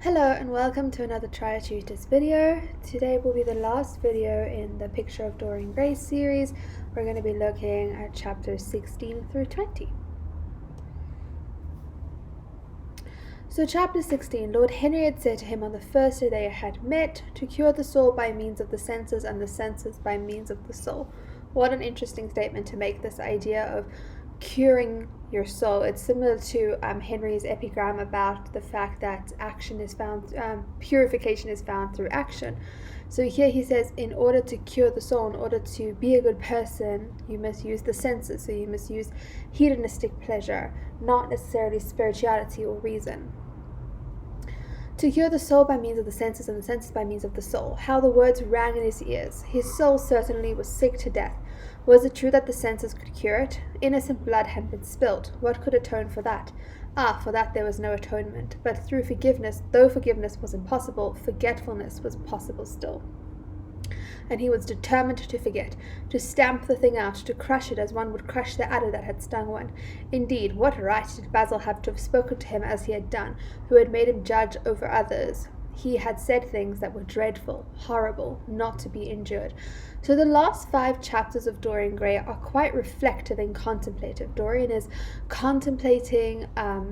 Hello and welcome to another Tri-tutors video. Today will be the last video in the Picture of Dorian Gray series. We're going to be looking at chapters 16 through 20. So chapter 16, Lord Henry had said to him on the first day they had met, to cure the soul by means of the senses and the senses by means of the soul. What an interesting statement to make, this idea of curing your soul. It's similar to Henry's epigram about the fact that action is found, purification is found through action. So here he says, in order to cure the soul, in order to be a good person, you must use the senses. So you must use hedonistic pleasure, not necessarily spirituality or reason. To cure the soul by means of the senses and the senses by means of the soul. How the words rang in his ears. His soul certainly was sick to death. Was it true that the senses could cure it? Innocent blood had been spilt. What could atone for that? For that there was no atonement. But through forgiveness, though forgiveness was impossible, forgetfulness was possible still. And he was determined to forget, to stamp the thing out, to crush it as one would crush the adder that had stung one. Indeed, what right did Basil have to have spoken to him as he had done, who had made him judge over others? He had said things that were dreadful, horrible, not to be endured. So the last 5 chapters of Dorian Gray are quite reflective and contemplative. Dorian is contemplating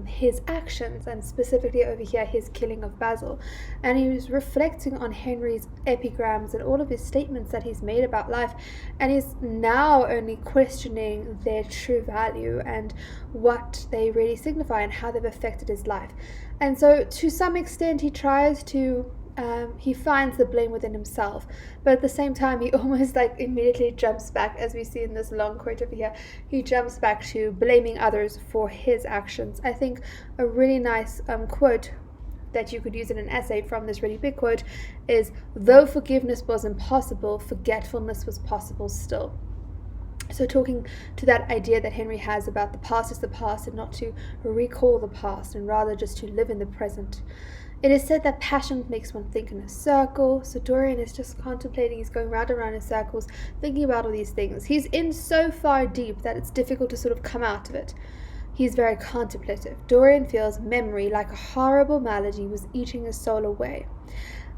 his actions, and specifically over here his killing of Basil, and he was reflecting on Henry's epigrams and all of his statements that he's made about life, and he's now only questioning their true value and what they really signify and how they've affected his life. And so to some extent he tries to he finds the blame within himself, but at the same time he almost immediately jumps back, as we see in this long quote over here. He jumps back to blaming others for his actions. I think a really nice quote that you could use in an essay from this really big quote is, though forgiveness was impossible, forgetfulness was possible still. So talking to that idea that Henry has about the past is the past and not to recall the past and rather just to live in the present. It is said that passion makes one think in a circle. So Dorian is just contemplating, he's going round and round in circles, thinking about all these things. He's in so far deep that it's difficult to sort of come out of it. He's very contemplative. Dorian feels memory, like a horrible malady, was eating his soul away.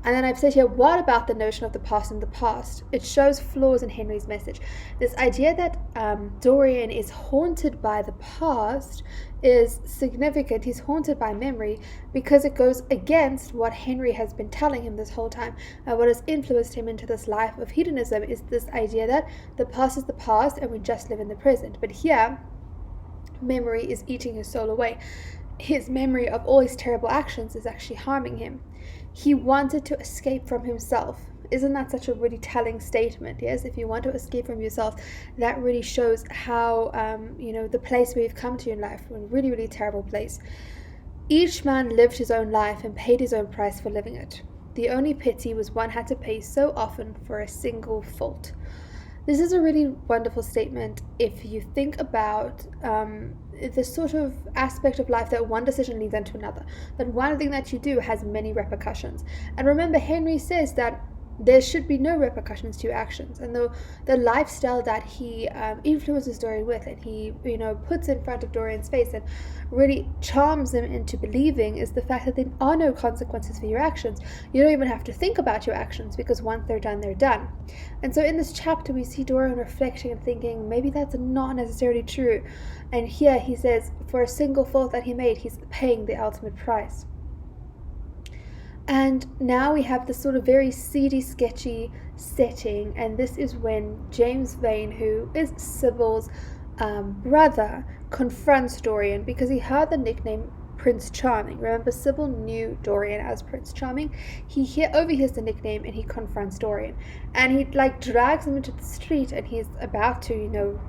And then I've said here, what about the notion of the past and the past? It shows flaws in Henry's message. This idea that Dorian is haunted by the past is significant. He's haunted by memory because it goes against what Henry has been telling him this whole time. And what has influenced him into this life of hedonism is this idea that the past is the past and we just live in the present. But here, memory is eating his soul away. His memory of all his terrible actions is actually harming him. He wanted to escape from himself. Isn't that such a really telling statement? Yes, if you want to escape from yourself, that really shows how, the place where you've come to in life, a really, really terrible place. Each man lived his own life and paid his own price for living it. The only pity was one had to pay so often for a single fault. This is a really wonderful statement if you think about the sort of aspect of life that one decision leads into another, that one thing that you do has many repercussions. And remember, Henry says that there should be no repercussions to your actions, and the lifestyle that he influences Dorian with, and he puts in front of Dorian's face and really charms him into believing, is the fact that there are no consequences for your actions. You don't even have to think about your actions, because once they're done, they're done. And so in this chapter we see Dorian reflecting and thinking, maybe that's not necessarily true. And here he says, for a single fault that he made, he's paying the ultimate price. And now we have this sort of very seedy, sketchy setting, and this is when James Vane, who is Sybil's brother, confronts Dorian because he heard the nickname Prince Charming. Remember, Sybil knew Dorian as Prince Charming. He overhears the nickname and he confronts Dorian, and he drags him into the street, and he's about to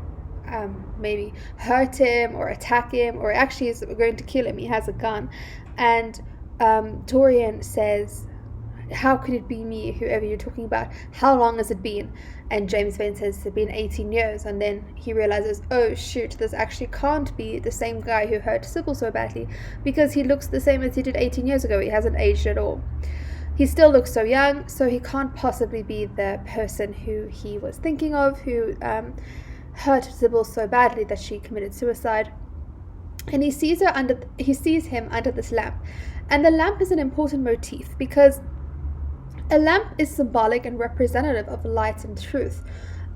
maybe hurt him or attack him, or actually is going to kill him. He has a gun, and Dorian says, how could it be me, whoever you're talking about? How long has it been? And James Vane says it's been 18 years. And then he realizes, oh shoot, this actually can't be the same guy who hurt Sybil so badly, because he looks the same as he did 18 years ago. He hasn't aged at all. He still looks so young, so he can't possibly be the person who he was thinking of, who hurt Sybil so badly that she committed suicide. And he sees him under this lamp, And the lamp is an important motif because a lamp is symbolic and representative of light and truth.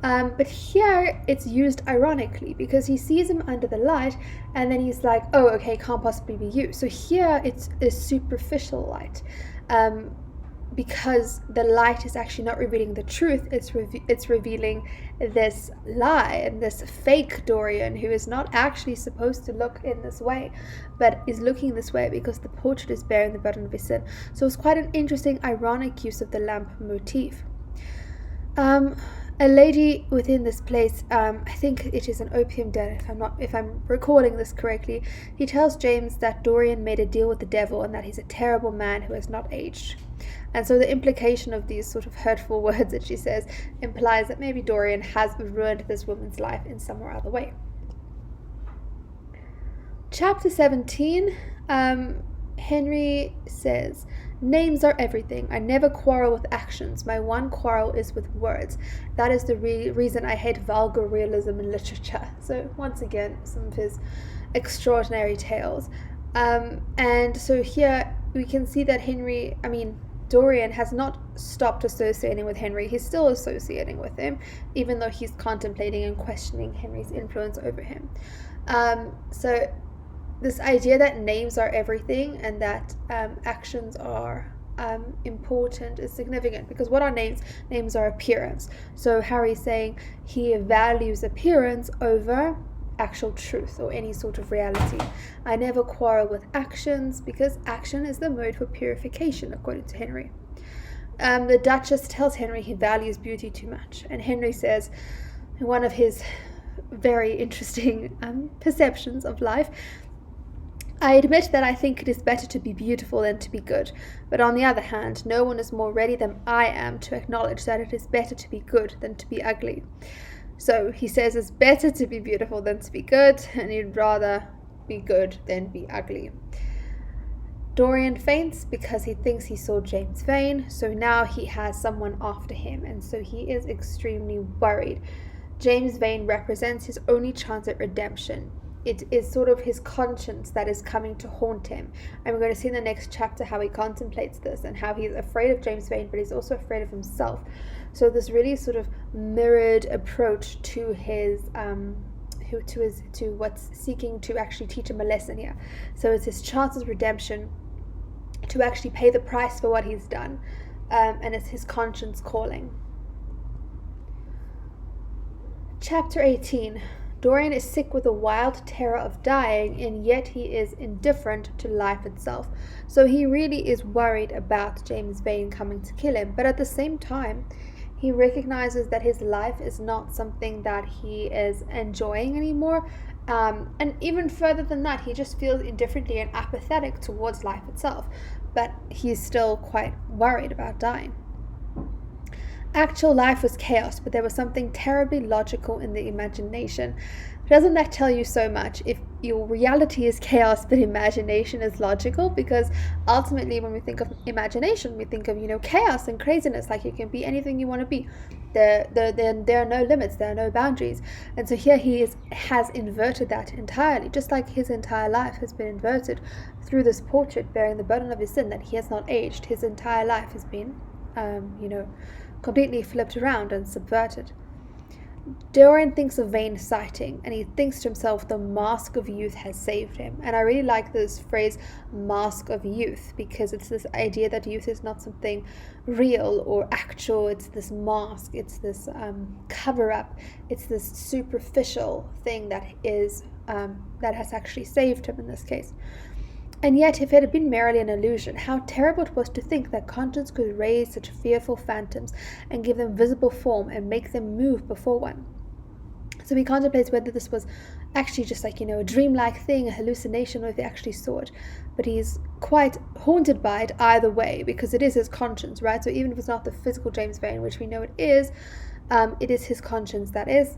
But here it's used ironically because he sees him under the light and then he's like, oh, okay, can't possibly be you. So here it's a superficial light. Because the light is actually not revealing the truth, it's revealing this lie and this fake Dorian who is not actually supposed to look in this way, but is looking this way because the portrait is bearing the burden of his sin. So it's quite an interesting, ironic use of the lamp motif. A lady within this place, I think it is an opium den, if I'm recalling this correctly, he tells James that Dorian made a deal with the devil and that he's a terrible man who has not aged. And so the implication of these sort of hurtful words that she says implies that maybe Dorian has ruined this woman's life in some or other way. Chapter 17, Henry says, names are everything. I never quarrel with actions. My one quarrel is with words. That is the reason I hate vulgar realism in literature. So once again, some of his extraordinary tales. And so here we can see that Dorian has not stopped associating with Henry. He's still associating with him, even though he's contemplating and questioning Henry's influence over him. So this idea that names are everything and that actions are important is significant, because what are names? Names are appearance. So Harry's saying he values appearance over actual truth or any sort of reality. I never quarrel with actions because action is the mode for purification, according to Henry. The Duchess tells Henry he values beauty too much, and Henry says, in one of his very interesting perceptions of life, I admit that I think it is better to be beautiful than to be good, but on the other hand, no one is more ready than I am to acknowledge that it is better to be good than to be ugly. So he says it's better to be beautiful than to be good, and he'd rather be good than be ugly. Dorian faints because he thinks he saw James Vane, so now he has someone after him, and so he is extremely worried. James Vane represents his only chance at redemption. It is sort of his conscience that is coming to haunt him. And we're going to see in the next chapter how he contemplates this and how he's afraid of James Vane, but he's also afraid of himself. So this really sort of mirrored approach to his to what's seeking to actually teach him a lesson here. So it's his chance of redemption to actually pay the price for what he's done, and it's his conscience calling. Chapter 18. Dorian is sick with a wild terror of dying, and yet he is indifferent to life itself. So he really is worried about James Vane coming to kill him, but at the same time, he recognizes that his life is not something that he is enjoying anymore. And even further than that, he just feels indifferently and apathetic towards life itself, but he's still quite worried about dying. Actual life was chaos, but there was something terribly logical in the imagination. Doesn't that tell you so much? If your reality is chaos, but imagination is logical, because ultimately when we think of imagination, we think of, chaos and craziness, like you can be anything you want to be. There are no limits, there are no boundaries. And so here has inverted that entirely, just like his entire life has been inverted through this portrait bearing the burden of his sin, that he has not aged. His entire life has been, completely flipped around and subverted. Dorian thinks of Vane's sighting, and he thinks to himself, the mask of youth has saved him. And I really like this phrase, mask of youth, because it's this idea that youth is not something real or actual. It's this mask, it's this cover-up, it's this superficial thing that has actually saved him in this case. And yet, if it had been merely an illusion, how terrible it was to think that conscience could raise such fearful phantoms and give them visible form and make them move before one. So he contemplates whether this was actually just like, a dreamlike thing, a hallucination, or if he actually saw it. But he's quite haunted by it either way, because it is his conscience, right? So even if it's not the physical James Vane, which we know it is his conscience that is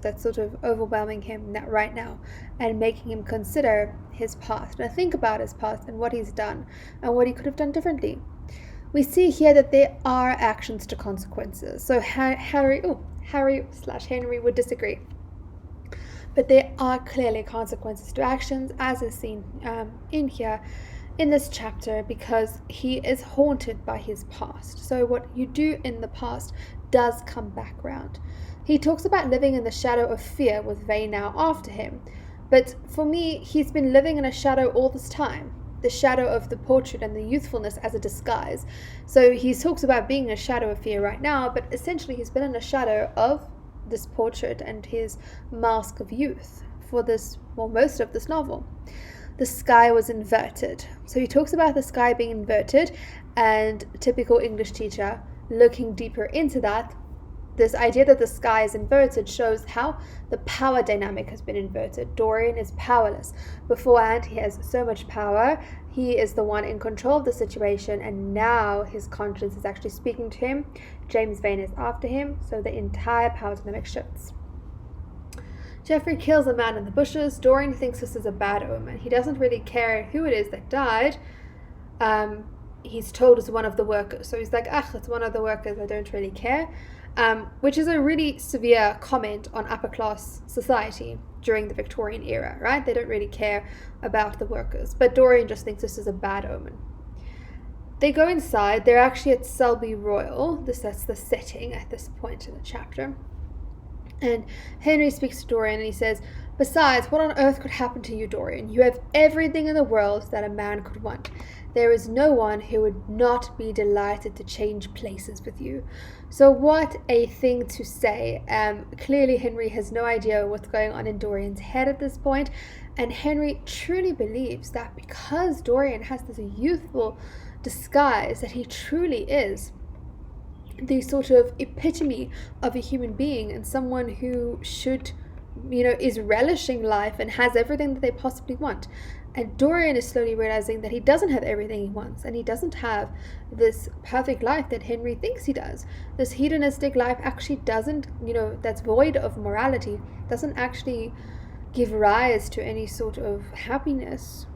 that's sort of overwhelming him right now and making him consider his past and think about his past and what he's done and what he could have done differently. We see here that there are actions to consequences. So Harry/Henry would disagree. But there are clearly consequences to actions, as is seen in this chapter, because he is haunted by his past. So what you do in the past does come back round. He talks about living in the shadow of fear with Vane now after him. But for me, he's been living in a shadow all this time. The shadow of the portrait and the youthfulness as a disguise. So he talks about being in a shadow of fear right now, but essentially he's been in a shadow of this portrait and his mask of youth for most of this novel. The sky was inverted. So he talks about the sky being inverted, and typical English teacher looking deeper into that. This idea that the sky is inverted shows how the power dynamic has been inverted. Dorian is powerless. Beforehand, he has so much power. He is the one in control of the situation, and now his conscience is actually speaking to him. James Vane is after him, so the entire power dynamic shifts. Jeffrey kills a man in the bushes. Dorian thinks this is a bad omen. He doesn't really care who it is that died. He's told it's one of the workers. So he's like, it's one of the workers, I don't really care. Which is a really severe comment on upper class society during the Victorian era, right? They don't really care about the workers. But Dorian just thinks this is a bad omen. They go inside. They're actually at Selby Royal. That's the setting at this point in the chapter. And Henry speaks to Dorian and he says, "Besides, what on earth could happen to you, Dorian? You have everything in the world that a man could want. There is no one who would not be delighted to change places with you." So what a thing to say. Clearly Henry has no idea what's going on in Dorian's head at this point, and Henry truly believes that because Dorian has this youthful disguise, that he truly is the sort of epitome of a human being and someone who should, is relishing life and has everything that they possibly want. And Dorian is slowly realizing that he doesn't have everything he wants, and he doesn't have this perfect life that Henry thinks he does. This hedonistic life actually doesn't, that's void of morality, doesn't actually give rise to any sort of happiness.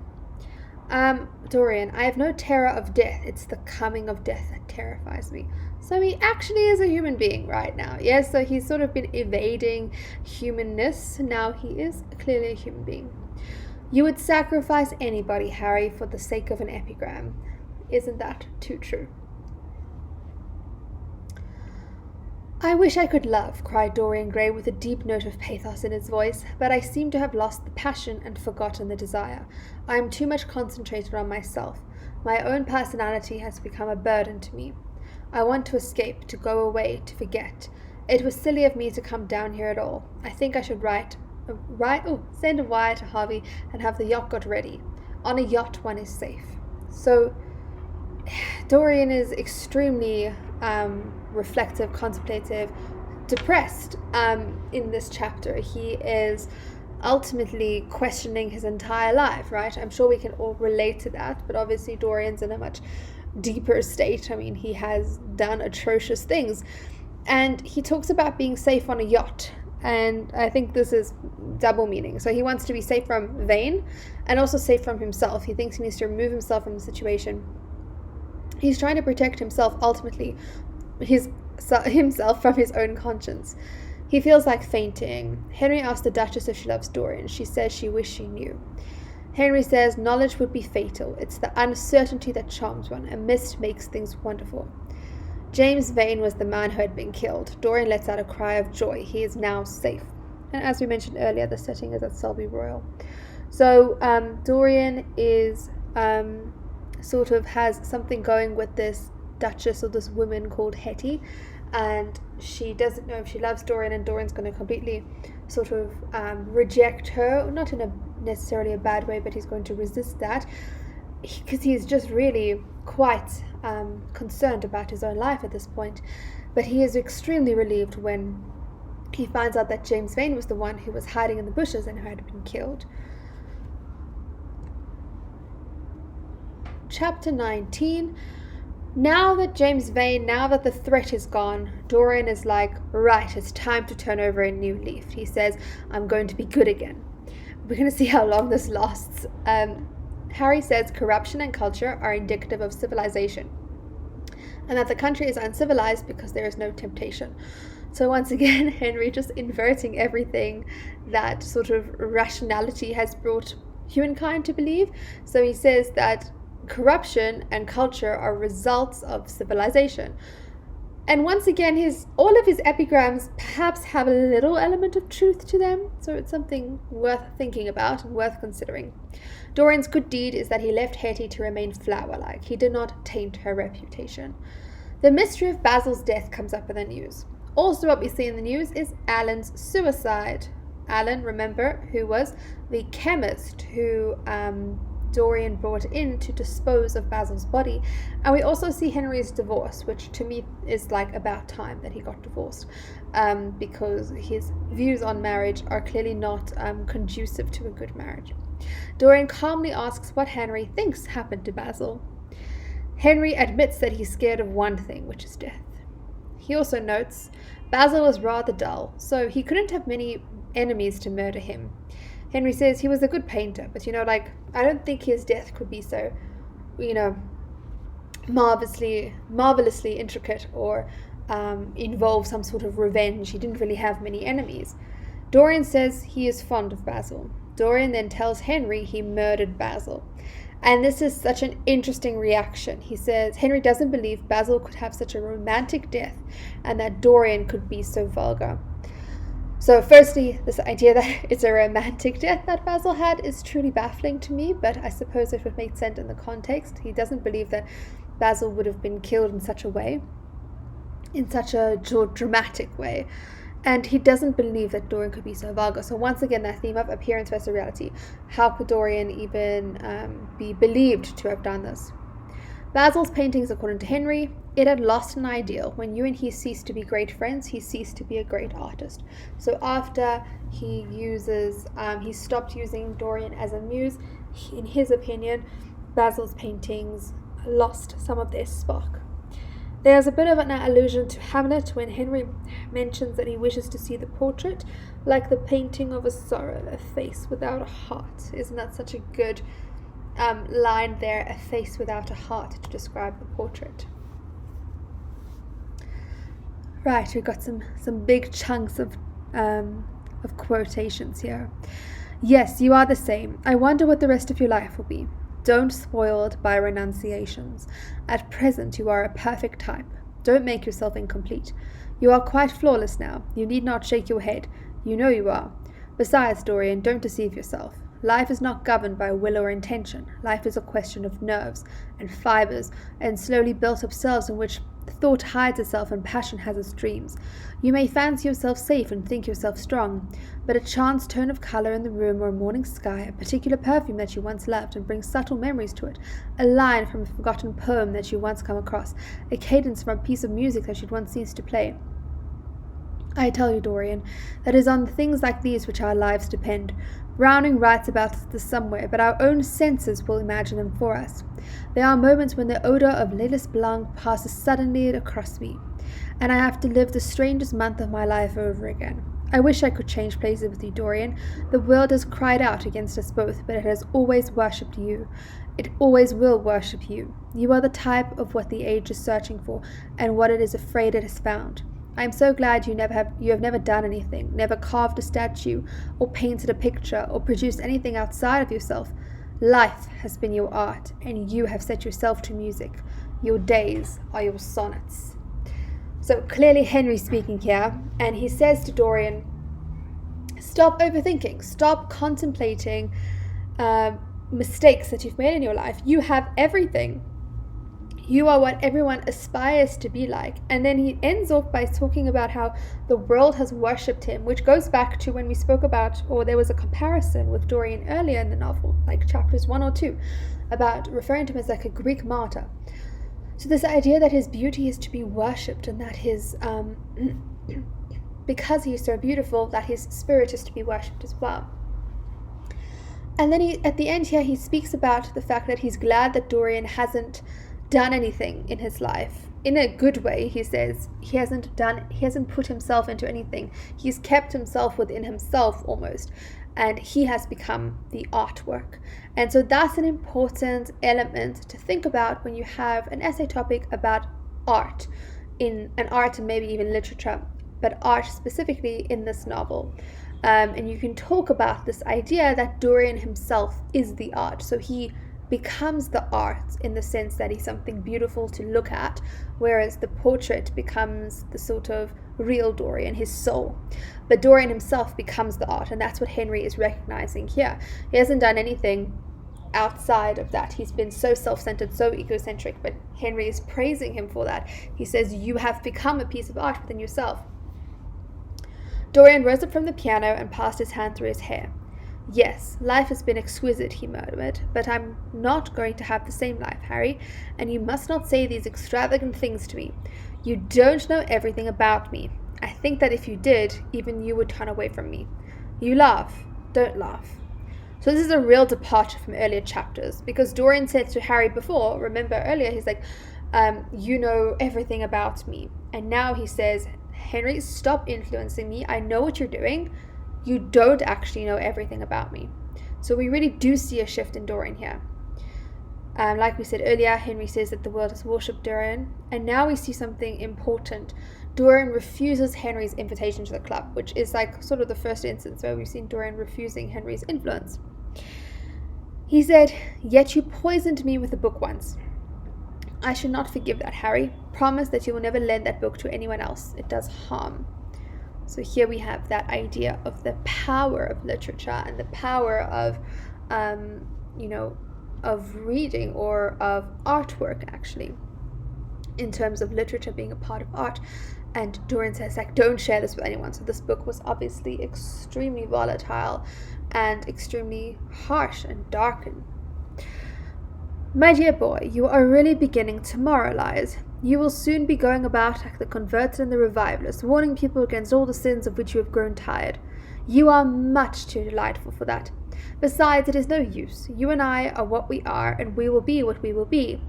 Dorian, I have no terror of death. It's the coming of death that terrifies me. So he actually is a human being right now. Yes, so he's sort of been evading humanness. Now he is clearly a human being. You would sacrifice anybody, Harry, for the sake of an epigram. Isn't that too true? I wish I could love, cried Dorian Gray with a deep note of pathos in his voice, but I seem to have lost the passion and forgotten the desire. I am too much concentrated on myself. My own personality has become a burden to me. I want to escape, to go away, to forget. It was silly of me to come down here at all. I think I should send a wire to Harvey and have the yacht got ready. On a yacht, one is safe. So Dorian is extremely reflective, contemplative, depressed in this chapter. He is ultimately questioning his entire life, right? I'm sure we can all relate to that, but obviously Dorian's in a much deeper state. I mean, he has done atrocious things, and he talks about being safe on a yacht, and I think this is double meaning. So he wants to be safe from Vane and also safe from himself. He thinks he needs to remove himself from the situation. He's trying to protect himself, ultimately himself from his own conscience. He feels like fainting. Henry asks the Duchess if she loves Dorian. She says she wished she knew. Henry says knowledge would be fatal. It's the uncertainty that charms one. A mist makes things wonderful. James Vane was the man who had been killed. Dorian lets out a cry of joy. He is now safe. And as we mentioned earlier, the setting is at Selby Royal. So Dorian is sort of has something going with this Duchess, or this woman called Hetty, and she doesn't know if she loves Dorian, and Dorian's going to completely sort of reject her, not in a necessarily a bad way, but he's going to resist that because he's just really quite concerned about his own life at this point. But he is extremely relieved when he finds out that James Vane was the one who was hiding in the bushes and who had been killed. Chapter 19. Now that the threat is gone, Dorian is like, right, it's time to turn over a new leaf. He says, I'm going to be good again. We're going to see how long this lasts. Harry says corruption and culture are indicative of civilization, and that the country is uncivilized because there is no temptation. So once again, Henry just inverting everything that sort of rationality has brought humankind to believe. So he says that corruption and culture are results of civilization. And once again, all of his epigrams perhaps have a little element of truth to them, so it's something worth thinking about and worth considering. Dorian's good deed is that he left Hetty to remain flower-like. He did not taint her reputation. The mystery of Basil's death comes up in the news. Also what we see in the news is Alan's suicide. Alan, remember, who was the chemist who Dorian brought in to dispose of Basil's body. And we also see Henry's divorce, which to me is like about time that he got divorced, because his views on marriage are clearly not conducive to a good marriage. Dorian calmly asks what Henry thinks happened to Basil. Henry admits that he's scared of one thing, which is death. He also notes Basil was rather dull, so he couldn't have many enemies to murder him. Henry says he was a good painter, but I don't think his death could be so, marvelously intricate or involve some sort of revenge. He didn't really have many enemies. Dorian says he is fond of Basil. Dorian then tells Henry he murdered Basil. And this is such an interesting reaction. He says Henry doesn't believe Basil could have such a romantic death and that Dorian could be so vulgar. So firstly, this idea that it's a romantic death that Basil had is truly baffling to me, but I suppose it would make sense in the context. He doesn't believe that Basil would have been killed in such a way, in such a dramatic way. And he doesn't believe that Dorian could be so vulgar. So once again, that theme of appearance versus reality. How could Dorian even be believed to have done this? Basil's paintings, according to Henry, it had lost an ideal. When you and he ceased to be great friends, he ceased to be a great artist. So after he stopped using Dorian as a muse, in his opinion, Basil's paintings lost some of their spark. There's a bit of an allusion to Hamlet when Henry mentions that he wishes to see the portrait like the painting of a sorrow, a face without a heart. Isn't that such a good line there, a face without a heart, to describe the portrait? Right, we've got some big chunks of quotations here. Yes, you are the same. I wonder what the rest of your life will be. Don't spoil it by renunciations. At present you are a perfect type. Don't make yourself incomplete. You are quite flawless now. You need not shake your head. You know you are. Besides, Dorian, don't deceive yourself. Life is not governed by will or intention. Life is a question of nerves and fibers and slowly built up cells in which thought hides itself and passion has its dreams. You may fancy yourself safe and think yourself strong, but a chance tone of colour in the room or a morning sky, a particular perfume that you once loved and brings subtle memories to it, a line from a forgotten poem that you once come across, a cadence from a piece of music that you'd once ceased to play. I tell you, Dorian, that it is on things like these which our lives depend. Browning writes about this somewhere, but our own senses will imagine them for us. There are moments when the odour of Lillis Blanc passes suddenly across me, and I have to live the strangest month of my life over again. I wish I could change places with you, Dorian. The world has cried out against us both, but it has always worshipped you. It always will worship you. You are the type of what the age is searching for, and what it is afraid it has found. I am so glad you have never done anything, never carved a statue, or painted a picture, or produced anything outside of yourself. Life has been your art, and you have set yourself to music. Your days are your sonnets. So clearly Henry speaking here, and he says to Dorian, stop overthinking, stop contemplating mistakes that you've made in your life. You have everything. You are what everyone aspires to be like. And then he ends off by talking about how the world has worshipped him, which goes back to when we spoke about, or there was a comparison with Dorian earlier in the novel, like chapters 1 or 2, about referring to him as like a Greek martyr. So this idea that his beauty is to be worshipped, and that his, because he is so beautiful, that his spirit is to be worshipped as well. And then at the end here, he speaks about the fact that he's glad that Dorian hasn't done anything in his life. In a good way, he says, he hasn't put himself into anything. He's kept himself within himself almost, and he has become the artwork. And so that's an important element to think about when you have an essay topic about art, and maybe even literature. but art specifically in this novel. And you can talk about this idea that Dorian himself is the art. So he becomes the art in the sense that he's something beautiful to look at, whereas the portrait becomes the sort of real Dorian, his soul. But Dorian himself becomes the art, and that's what Henry is recognizing here. He hasn't done anything outside of that. He's been so self-centered, so egocentric, but Henry is praising him for that. He says, you have become a piece of art within yourself. Dorian rose up from the piano and passed his hand through his hair. Yes, life has been exquisite, he murmured, but I'm not going to have the same life, Harry, and you must not say these extravagant things to me. You don't know everything about me. I think that if you did, even you would turn away from me. You laugh. Don't laugh. So this is a real departure from earlier chapters, because Dorian said to Harry before, remember earlier, he's like, you know everything about me. And now he says, Henry, stop influencing me. I know what you're doing. You don't actually know everything about me. So we really do see a shift in Dorian here. Like we said earlier, Henry says that the world has worshipped Dorian, and now we see something important. Dorian refuses Henry's invitation to the club, which is like sort of the first instance where we've seen Dorian refusing Henry's influence. He said, yet you poisoned me with the book once. I should not forgive that, Harry. Promise that you will never lend that book to anyone else. It does harm. So here we have that idea of the power of literature and the power of, of reading or of artwork, actually, in terms of literature being a part of art. And Dorian says, like, don't share this with anyone. So this book was obviously extremely volatile and extremely harsh and dark. My dear boy, you are really beginning to moralize. You will soon be going about like the converted and the revivalists, warning people against all the sins of which you have grown tired. You are much too delightful for that. Besides, it is no use. You and I are what we are, and we will be what we will be.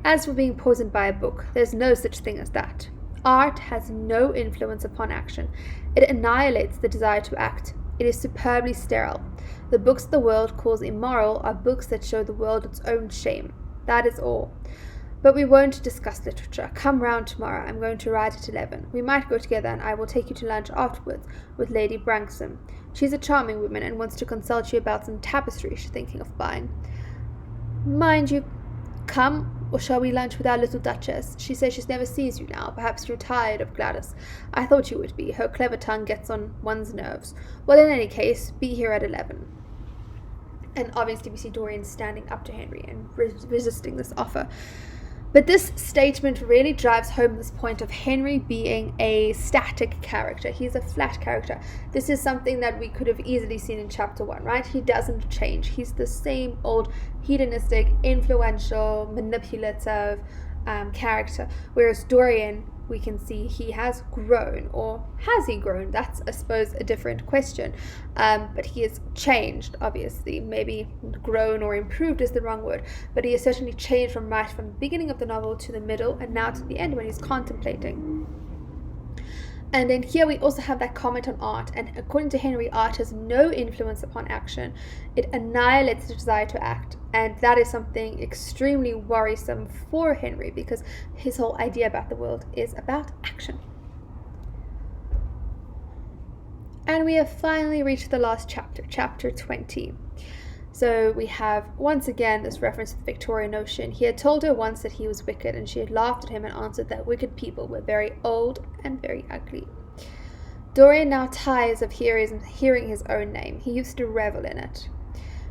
As for being poisoned by a book, there's no such thing as that. Art has no influence upon action. It annihilates the desire to act. It is superbly sterile. The books the world calls immoral are books that show the world its own shame. That is all. But we won't discuss literature. Come round tomorrow. I'm going to ride at 11. We might go together, and I will take you to lunch afterwards with Lady Branksome. She's a charming woman and wants to consult you about some tapestry she's thinking of buying. Mind you come, or shall we lunch with our little Duchess? She says she never sees you now. Perhaps you're tired of Gladys. I thought you would be. Her clever tongue gets on one's nerves. Well, in any case, be here at 11. And obviously we see Dorian standing up to Henry and resisting this offer. But this statement really drives home this point of Henry being a static character. He's a flat character. This is something that we could have easily seen in chapter 1, right? He doesn't change. He's the same old hedonistic, influential, manipulative character. Whereas Dorian, we can see he has grown. Or has he grown? That's, I suppose, a different question. But he has changed, obviously. Maybe grown or improved is the wrong word. But he has certainly changed from the beginning of the novel to the middle and now to the end when he's contemplating. And then here we also have that comment on art. And according to Henry, art has no influence upon action. It annihilates the desire to act. And that is something extremely worrisome for Henry because his whole idea about the world is about action. And we have finally reached the last chapter, chapter 20. So we have, once again, this reference to the Victorian notion. He had told her once that he was wicked, and she had laughed at him and answered that wicked people were very old and very ugly. Dorian now tires of hearing his own name. He used to revel in it.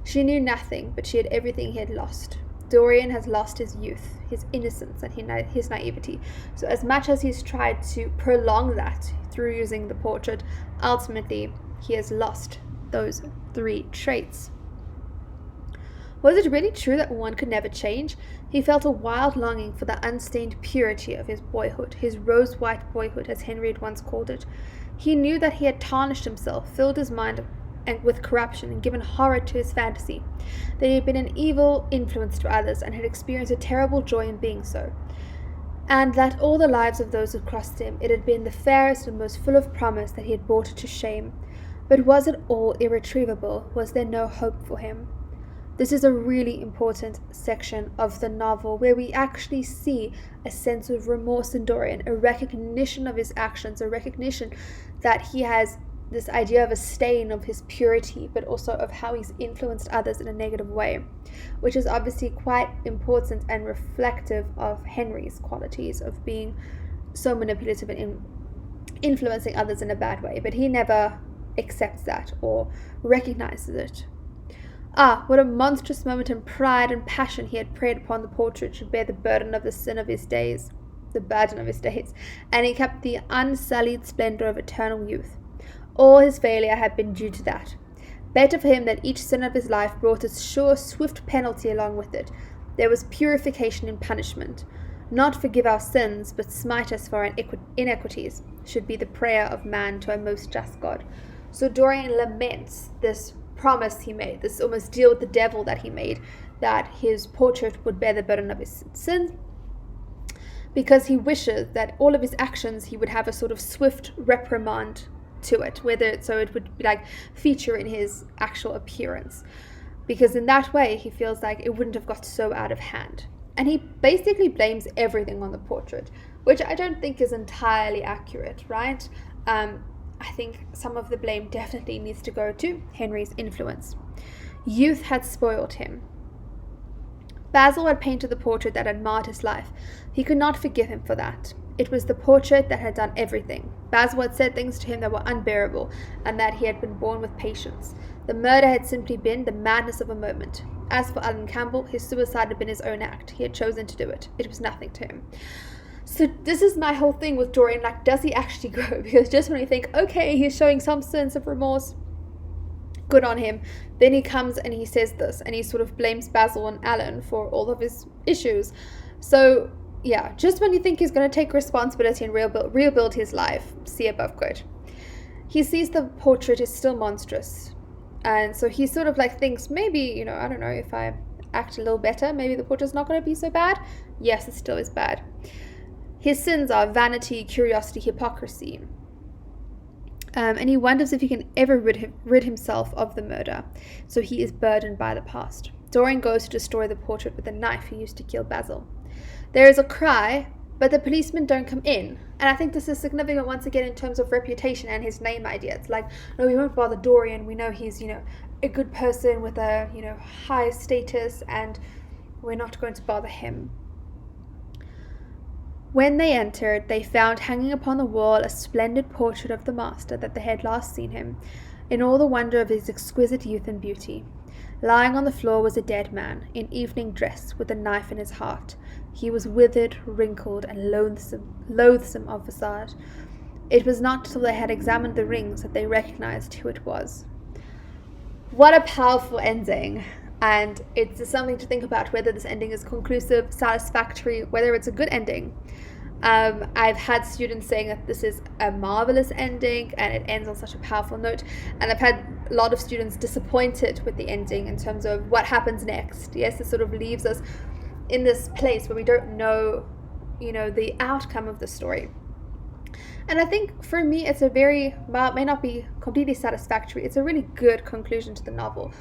She knew nothing, but she had everything he had lost. Dorian has lost his youth, his innocence, and his naivety. So as much as he's tried to prolong that through using the portrait, ultimately he has lost those 3 traits. Was it really true that one could never change? He felt a wild longing for the unstained purity of his boyhood, his rose-white boyhood, as Henry had once called it. He knew that he had tarnished himself, filled his mind with corruption, and given horror to his fantasy, that he had been an evil influence to others, and had experienced a terrible joy in being so, and that all the lives of those who crossed him, it had been the fairest and most full of promise that he had brought to shame. But was it all irretrievable? Was there no hope for him? This is a really important section of the novel where we actually see a sense of remorse in Dorian, a recognition of his actions, a recognition that he has this idea of a stain of his purity, but also of how he's influenced others in a negative way, which is obviously quite important and reflective of Henry's qualities of being so manipulative and influencing others in a bad way, but he never accepts that or recognizes it. Ah, what a monstrous moment in pride and passion he had preyed upon the portrait should bear the burden of the sin of his days, and he kept the unsullied splendor of eternal youth. All his failure had been due to that. Better for him that each sin of his life brought its sure, swift penalty along with it. There was purification in punishment. Not forgive our sins, but smite us for our iniquities, should be the prayer of man to a most just God. So Dorian laments this promise he made, this almost deal with the devil that he made, that his portrait would bear the burden of his sins, because he wishes that all of his actions he would have a sort of swift reprimand to it, so it would like feature in his actual appearance, because in that way he feels like it wouldn't have got so out of hand. And he basically blames everything on the portrait, which I don't think is entirely accurate, right? I think some of the blame definitely needs to go to Henry's influence. Youth had spoiled him. Basil had painted the portrait that had marred his life. He could not forgive him for that. It was the portrait that had done everything. Basil had said things to him that were unbearable, and that he had been borne with patience. The murder had simply been the madness of a moment. As for Alan Campbell, his suicide had been his own act. He had chosen to do it. It was nothing to him. So this is my whole thing with Dorian, like, does he actually grow? Because just when you think, okay, he's showing some sense of remorse, good on him, then he comes and he says this, and he sort of blames Basil and Alan for all of his issues. So yeah, just when you think he's going to take responsibility and rebuild his life, see above quote, he sees the portrait is still monstrous. And so he sort of like thinks, maybe, I don't know, if I act a little better, maybe the portrait's not going to be so bad. Yes, it still is bad. His sins are vanity, curiosity, hypocrisy. And he wonders if he can ever rid himself of the murder. So he is burdened by the past. Dorian goes to destroy the portrait with a knife he used to kill Basil. There is a cry, but the policemen don't come in. And I think this is significant once again in terms of reputation and his name idea. It's like, no, we won't bother Dorian. We know he's, a good person with a, high status, and we're not going to bother him. When they entered, they found hanging upon the wall a splendid portrait of the master that they had last seen him, in all the wonder of his exquisite youth and beauty. Lying on the floor was a dead man, in evening dress, with a knife in his heart. He was withered, wrinkled, and loathsome of visage. It was not till they had examined the rings that they recognized who it was. What a powerful ending! And it's something to think about, whether this ending is conclusive, satisfactory, whether it's a good ending. I've had students saying that this is a marvelous ending and it ends on such a powerful note, and I've had a lot of students disappointed with the ending in terms of what happens next. Yes, it sort of leaves us in this place where we don't know, the outcome of the story. And I think for me it's while it may not be completely satisfactory, it's a really good conclusion to the novel,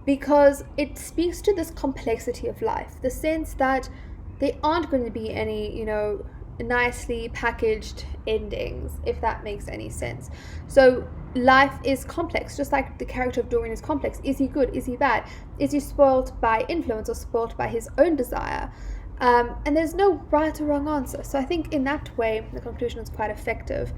because it speaks to this complexity of life, the sense that there aren't going to be any, nicely packaged endings, if that makes any sense. So life is complex, just like the character of Dorian is complex. Is he good? Is he bad? Is he spoiled by influence or spoiled by his own desire? And there's no right or wrong answer. So I think in that way, the conclusion is quite effective.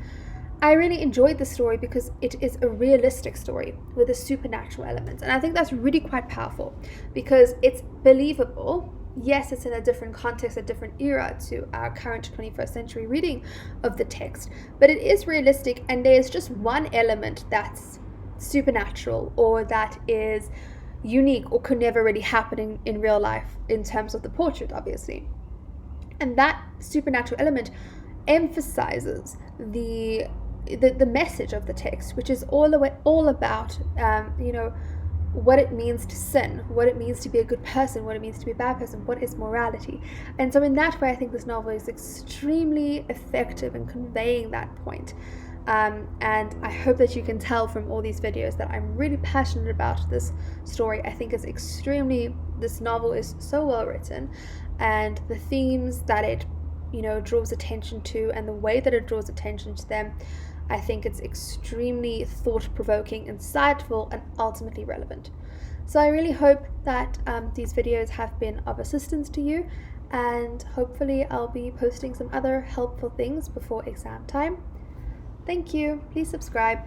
I really enjoyed the story because it is a realistic story with a supernatural element. And I think that's really quite powerful because it's believable. Yes, it's in a different context, a different era to our current 21st century reading of the text, but it is realistic, and there's just one element that's supernatural or that is unique or could never really happen in real life in terms of the portrait, obviously. And that supernatural element emphasizes the message of the text, which is all about what it means to sin, what it means to be a good person, what it means to be a bad person, what is morality. And so in that way, I think this novel is extremely effective in conveying that point. And I hope that you can tell from all these videos that I'm really passionate about this story. I think this novel is so well written, and the themes that it draws attention to and the way that it draws attention to them, I think it's extremely thought-provoking, insightful, and ultimately relevant. So I really hope that these videos have been of assistance to you, and hopefully I'll be posting some other helpful things before exam time. Thank you. Please subscribe.